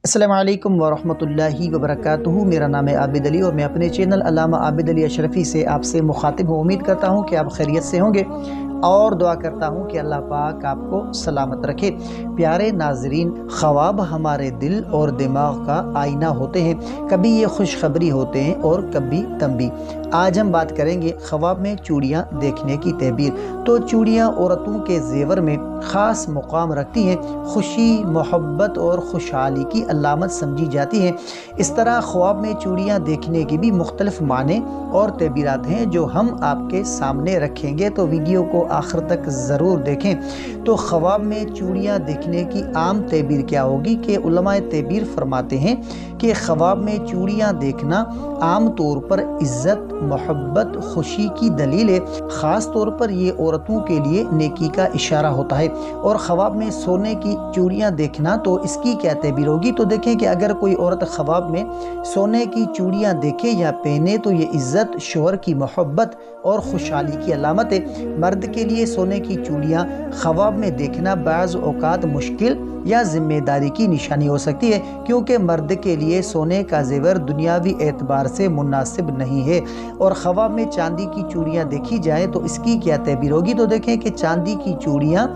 السلام علیکم ورحمۃ اللہ وبرکاتہ۔ میرا نام ہے عابد علی اور میں اپنے چینل علامہ عابد علی اشرفی سے آپ سے مخاطب ہوں۔ امید کرتا ہوں کہ آپ خیریت سے ہوں گے اور دعا کرتا ہوں کہ اللہ پاک آپ کو سلامت رکھے۔ پیارے ناظرین، خواب ہمارے دل اور دماغ کا آئینہ ہوتے ہیں، کبھی یہ خوشخبری ہوتے ہیں اور کبھی تنبیہ۔ آج ہم بات کریں گے خواب میں چوڑیاں دیکھنے کی تعبیر۔ تو چوڑیاں عورتوں کے زیور میں خاص مقام رکھتی ہیں، خوشی، محبت اور خوشحالی کی علامت سمجھی جاتی ہیں۔ اس طرح خواب میں چوڑیاں دیکھنے کی بھی مختلف معنی اور تعبیرات ہیں جو ہم آپ کے سامنے رکھیں گے، تو ویڈیو کو آخر تک ضرور دیکھیں۔ تو خواب میں چوڑیاں دیکھنے کی عام تعبیر کیا ہوگی کہ علماء تعبیر فرماتے ہیں کہ خواب میں چوڑیاں دیکھنا عام طور پر عزت، محبت، خوشی کی دلیل ہے۔ خاص طور پر یہ عورتوں کے لیے نیکی کا اشارہ ہوتا ہے۔ اور خواب میں سونے کی چوڑیاں دیکھنا، تو اس کی کیا تعبیر ہوگی؟ تو دیکھیں کہ اگر کوئی عورت خواب میں سونے کی چوڑیاں دیکھے یا پہنے تو یہ عزت، شوہر کی محبت اور خوشحالی کی علامت ہے۔ مرد کے لیے سونے کی چوڑیاں خواب میں دیکھنا بعض اوقات مشکل یا ذمہ داری کی نشانی ہو سکتی ہے، کیونکہ مرد کے لیے سونے کا زیور دنیاوی اعتبار سے مناسب نہیں ہے۔ اور خواب میں چاندی کی چوڑیاں دیکھی جائے تو اس کی کیا تعبیر ہوگی؟ تو دیکھیں کہ چاندی کی چوڑیاں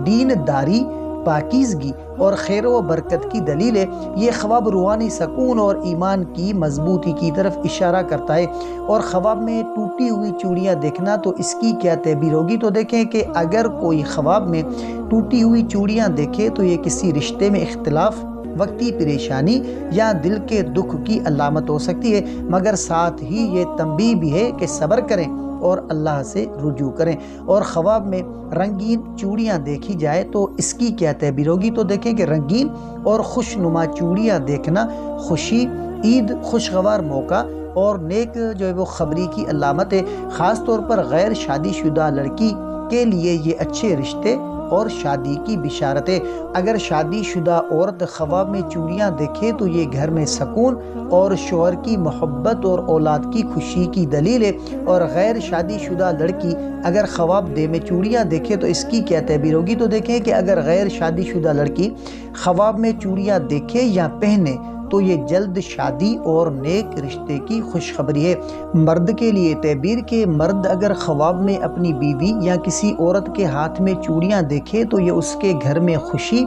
دین داری، پاکیزگی اور خیر و برکت کی دلیل ہے۔ یہ خواب روحانی سکون اور ایمان کی مضبوطی کی طرف اشارہ کرتا ہے۔ اور خواب میں ٹوٹی ہوئی چوڑیاں دیکھنا، تو اس کی کیا تعبیر ہوگی؟ تو دیکھیں کہ اگر کوئی خواب میں ٹوٹی ہوئی چوڑیاں دیکھے تو یہ کسی رشتے میں اختلاف، وقتی پریشانی یا دل کے دکھ کی علامت ہو سکتی ہے، مگر ساتھ ہی یہ تنبیہ بھی ہے کہ صبر کریں اور اللہ سے رجوع کریں۔ اور خواب میں رنگین چوڑیاں دیکھی جائے تو اس کی کیا تعبیر ہوگی؟ تو دیکھیں کہ رنگین اور خوشنما چوڑیاں دیکھنا خوشی، عید، خوشگوار موقع اور نیک جو ہے وہ خبری کی علامت ہے۔ خاص طور پر غیر شادی شدہ لڑکی کے لیے یہ اچھے رشتے اور شادی کی بشارت ہے۔ اگر شادی شدہ عورت خواب میں چوڑیاں دیکھے تو یہ گھر میں سکون اور شوہر کی محبت اور اولاد کی خوشی کی دلیل ہے۔ اور غیر شادی شدہ لڑکی اگر خواب میں چوڑیاں دیکھے تو اس کی کیا تعبیر ہوگی؟ تو دیکھیں کہ اگر غیر شادی شدہ لڑکی خواب میں چوڑیاں دیکھے یا پہنے تو یہ جلد شادی اور نیک رشتے کی خوشخبری ہے۔ مرد کے لیے تعبیر کہ مرد اگر خواب میں اپنی بیوی یا کسی عورت کے ہاتھ میں چوڑیاں دیکھے تو یہ اس کے گھر میں خوشی،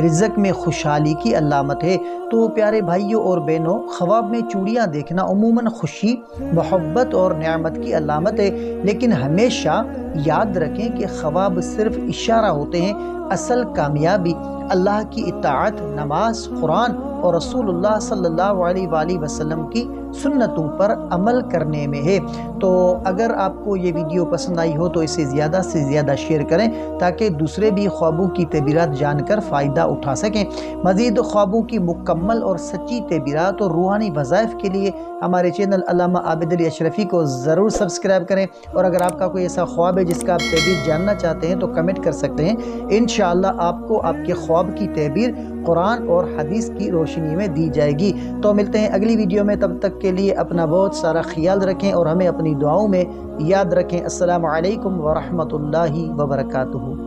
رزق میں خوشحالی کی علامت ہے۔ تو پیارے بھائیوں اور بہنوں، خواب میں چوڑیاں دیکھنا عموماً خوشی، محبت اور نعمت کی علامت ہے، لیکن ہمیشہ یاد رکھیں کہ خواب صرف اشارہ ہوتے ہیں۔ اصل کامیابی اللہ کی اطاعت، نماز، قرآن اور رسول اللہ صلی اللہ علیہ وآلہ وسلم کی سنتوں پر عمل کرنے میں ہے۔ تو اگر آپ کو یہ ویڈیو پسند آئی ہو تو اسے زیادہ سے زیادہ شیئر کریں تاکہ دوسرے بھی خوابوں کی تعبیرات جان کر فائدہ اٹھا سکیں۔ مزید خوابوں کی مکمل اور سچی تعبیرات اور روحانی وظائف کے لیے ہمارے چینل علامہ عابد علی اشرفی کو ضرور سبسکرائب کریں۔ اور اگر آپ کا کوئی ایسا خواب ہے جس کا آپ تعبیر جاننا چاہتے ہیں تو کمنٹ کر سکتے ہیں۔ انشاءاللہ آپ کو آپ کے خواب کی تعبیر قرآن اور حدیث کی روشنی میں دی جائے گی۔ تو ملتے ہیں اگلی ویڈیو میں، تب تک کے لیے اپنا بہت سارا خیال رکھیں اور ہمیں اپنی دعاؤں میں یاد رکھیں۔ السلام علیکم ورحمۃ اللہ وبرکاتہ۔